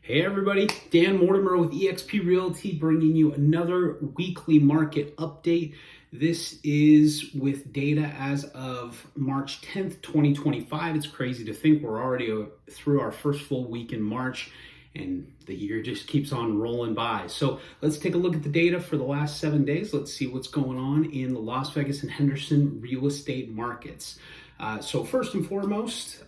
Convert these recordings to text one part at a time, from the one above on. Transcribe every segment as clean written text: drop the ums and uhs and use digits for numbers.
Hey everybody, Dan Mortimer with eXp Realty bringing you another weekly market update. This is with data as of March 10th, 2025. It's crazy to think we're already through our first full week in March and the year just keeps on rolling by. So let's take a look at the data for the last 7 days. Let's see what's going on in the Las Vegas and Henderson real estate markets. So first and foremost,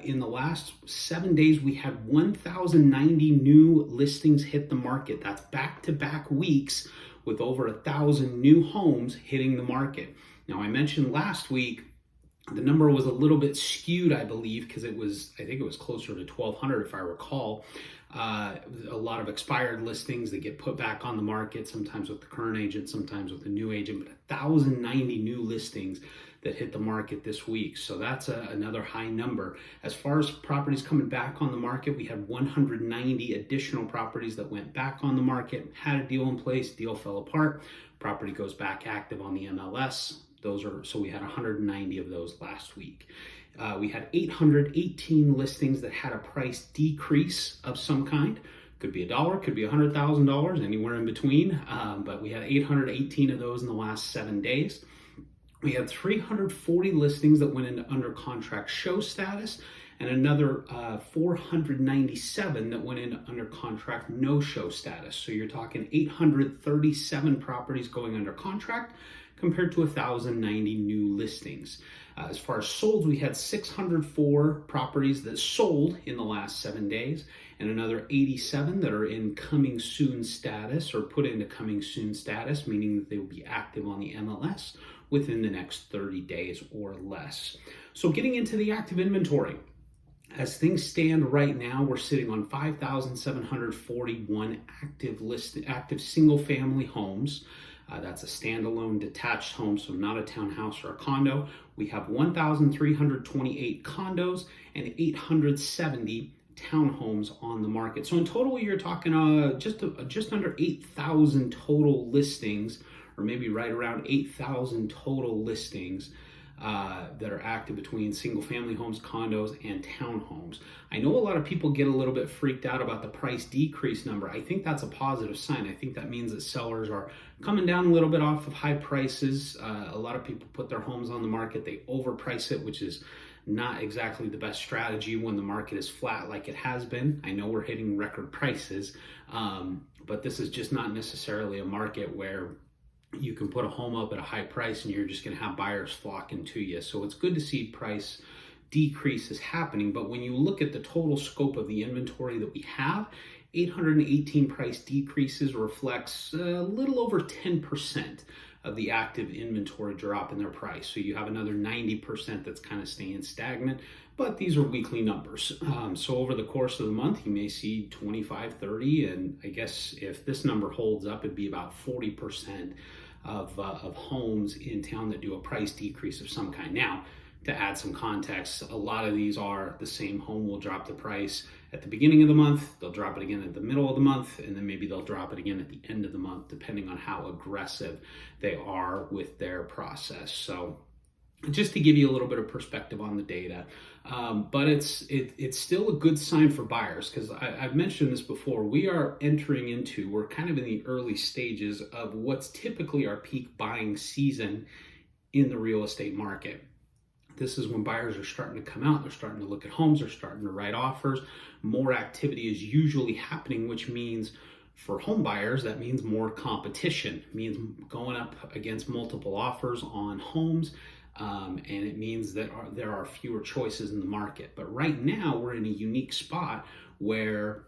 in the last 7 days, we had 1,090 new listings hit the market. That's back-to-back weeks with over 1,000 new homes hitting the market. Now, I mentioned last week the number was a little bit skewed, I believe, because I think it was closer to 1,200 if I recall. A lot of expired listings that get put back on the market, sometimes with the current agent, sometimes with the new agent, but 1,090 new listings that hit the market this week. So that's another high number. As far as properties coming back on the market, we had 190 additional properties that went back on the market, had a deal in place, deal fell apart, property goes back active on the MLS. So we had 190 of those last week. We had 818 listings that had a price decrease of some kind. Could be $1, could be $100,000, anywhere in between. But we had 818 of those in the last 7 days. We had 340 listings that went into under contract show status, and another 497 that went into under contract no show status. So you're talking 837 properties going under contract compared to 1,090 new listings. As far as sold, we had 604 properties that sold in the last 7 days, and another 87 that are in coming soon status or put into coming soon status, meaning that they will be active on the MLS within the next 30 days or less. So getting into the active inventory. As things stand right now, we're sitting on 5,741 active single-family homes. That's a standalone detached home, so not a townhouse or a condo. We have 1,328 condos and 870 townhomes on the market. So in total, you're talking just under 8,000 total listings, or maybe right around 8,000 total listings that are active between single family homes, condos, and townhomes. I know a lot of people get a little bit freaked out about the price decrease number. I think that's a positive sign. I think that means that sellers are coming down a little bit off of high prices. A lot of people put their homes on the market, they overprice it, which is not exactly the best strategy when the market is flat like it has been. I know we're hitting record prices, but this is just not necessarily a market where you can put a home up at a high price and you're just going to have buyers flocking to you. So it's good to see price decreases happening. But when you look at the total scope of the inventory that we have, 818 price decreases reflects a little over 10% of the active inventory drop in their price. So you have another 90% that's kind of staying stagnant, but these are weekly numbers. So over the course of the month, you may see 25, 30, and I guess if this number holds up, it'd be about 40% of homes in town that do a price decrease of some kind. Now, to add some context, a lot of these are the same home will drop the price at the beginning of the month, they'll drop it again at the middle of the month, and then maybe they'll drop it again at the end of the month, depending on how aggressive they are with their process. So just to give you a little bit of perspective on the data, but it's still a good sign for buyers, because I've mentioned this before. We're kind of in the early stages of what's typically our peak buying season in the real estate market. This is when buyers are starting to come out, they're starting to look at homes, they're starting to write offers. More activity is usually happening, which means for home buyers, that means more competition. It means going up against multiple offers on homes, and it means that there are fewer choices in the market. But right now, we're in a unique spot where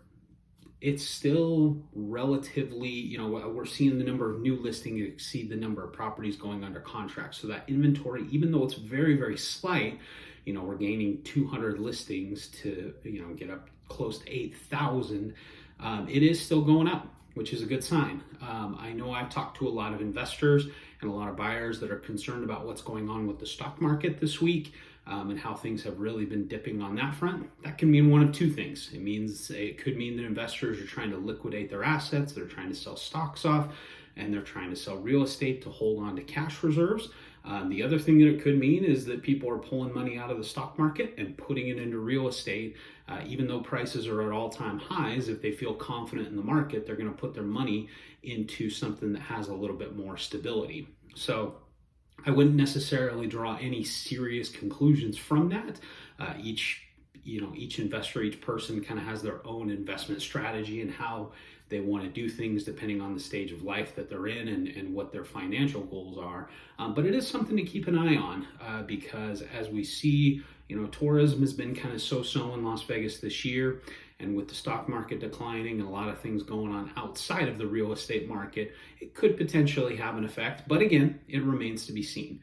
it's still relatively, we're seeing the number of new listings exceed the number of properties going under contract. So that inventory, even though it's very, very slight, we're gaining 200 listings to, get up close to 8,000. It is still going up, which is a good sign. I know I've talked to a lot of investors and a lot of buyers that are concerned about what's going on with the stock market this week. And how things have really been dipping on that front. That can mean one of two things. It could mean that investors are trying to liquidate their assets, they're trying to sell stocks off, and they're trying to sell real estate to hold on to cash reserves. The other thing that it could mean is that people are pulling money out of the stock market and putting it into real estate. Even though prices are at all-time highs, if they feel confident in the market, they're going to put their money into something that has a little bit more stability. So I wouldn't necessarily draw any serious conclusions from that. Each investor, each person kind of has their own investment strategy and how they want to do things depending on the stage of life that they're in and what their financial goals are. But it is something to keep an eye on because as we see, tourism has been kind of so-so in Las Vegas this year. And with the stock market declining and a lot of things going on outside of the real estate market, it could potentially have an effect. But again, it remains to be seen.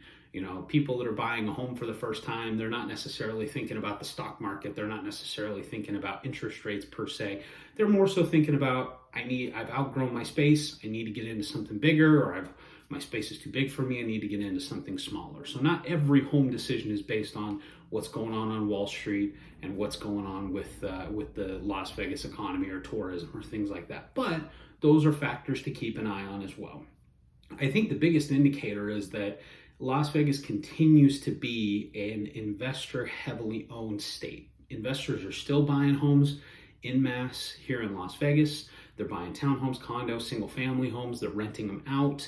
People that are buying a home for the first time, they're not necessarily thinking about the stock market. They're not necessarily thinking about interest rates per se. They're more so thinking about, I've outgrown my space. I need to get into something bigger, or my space is too big for me. I need to get into something smaller. So not every home decision is based on what's going on Wall Street and what's going on with the Las Vegas economy or tourism or things like that. But those are factors to keep an eye on as well. I think the biggest indicator is that Las Vegas continues to be an investor heavily owned state. Investors are still buying homes en masse here in Las Vegas. They're buying townhomes, condos, single family homes. They're renting them out.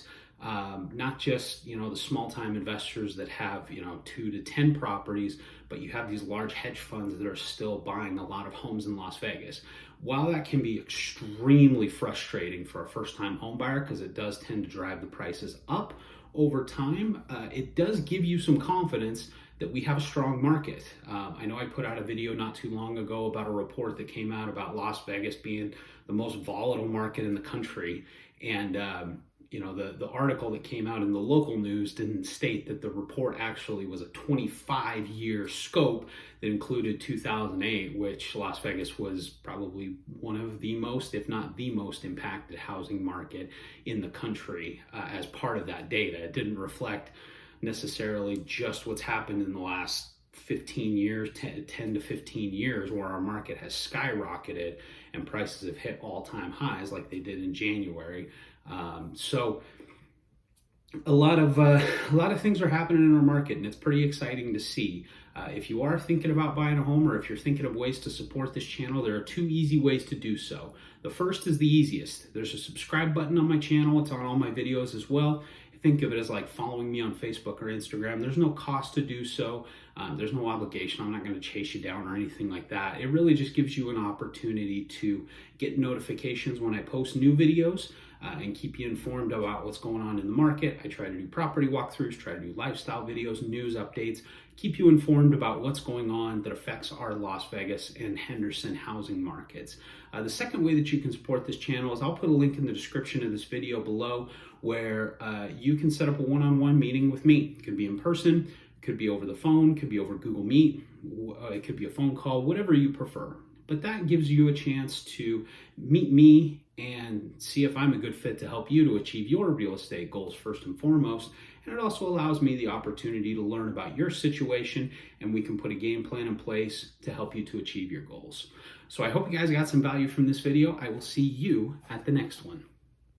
Not just, the small time investors that have, 2 to 10 properties, but you have these large hedge funds that are still buying a lot of homes in Las Vegas. While that can be extremely frustrating for a first time home buyer because it does tend to drive the prices up over time, it does give you some confidence that we have a strong market. I know I put out a video not too long ago about a report that came out about Las Vegas being the most volatile market in the country. And, the article that came out in the local news didn't state that the report actually was a 25-year scope that included 2008, which Las Vegas was probably one of the most, if not the most impacted housing market in the country as part of that data. It didn't reflect necessarily just what's happened in the last 15 years, 10 to 15 years, where our market has skyrocketed and prices have hit all-time highs like they did in January. So a lot of things are happening in our market, and it's pretty exciting to see. If you are thinking about buying a home, or if you're thinking of ways to support this channel, there are 2 easy ways to do so. The first is the easiest. There's a subscribe button on my channel. It's on all my videos as well. Think of it as like following me on Facebook or Instagram. There's no cost to do so. There's no obligation. I'm not going to chase you down or anything like that. It really just gives you an opportunity to get notifications when I post new videos and keep you informed about what's going on in the market. I try to do property walkthroughs, try to do lifestyle videos, news updates, keep you informed about what's going on that affects our Las Vegas and Henderson housing markets. The second way that you can support this channel is I'll put a link in the description of this video below where you can set up a one-on-one meeting with me. It could be in person, could be over the phone, could be over Google Meet, it could be a phone call, whatever you prefer. But that gives you a chance to meet me and see if I'm a good fit to help you to achieve your real estate goals first and foremost. And it also allows me the opportunity to learn about your situation, and we can put a game plan in place to help you to achieve your goals. So I hope you guys got some value from this video. I will see you at the next one.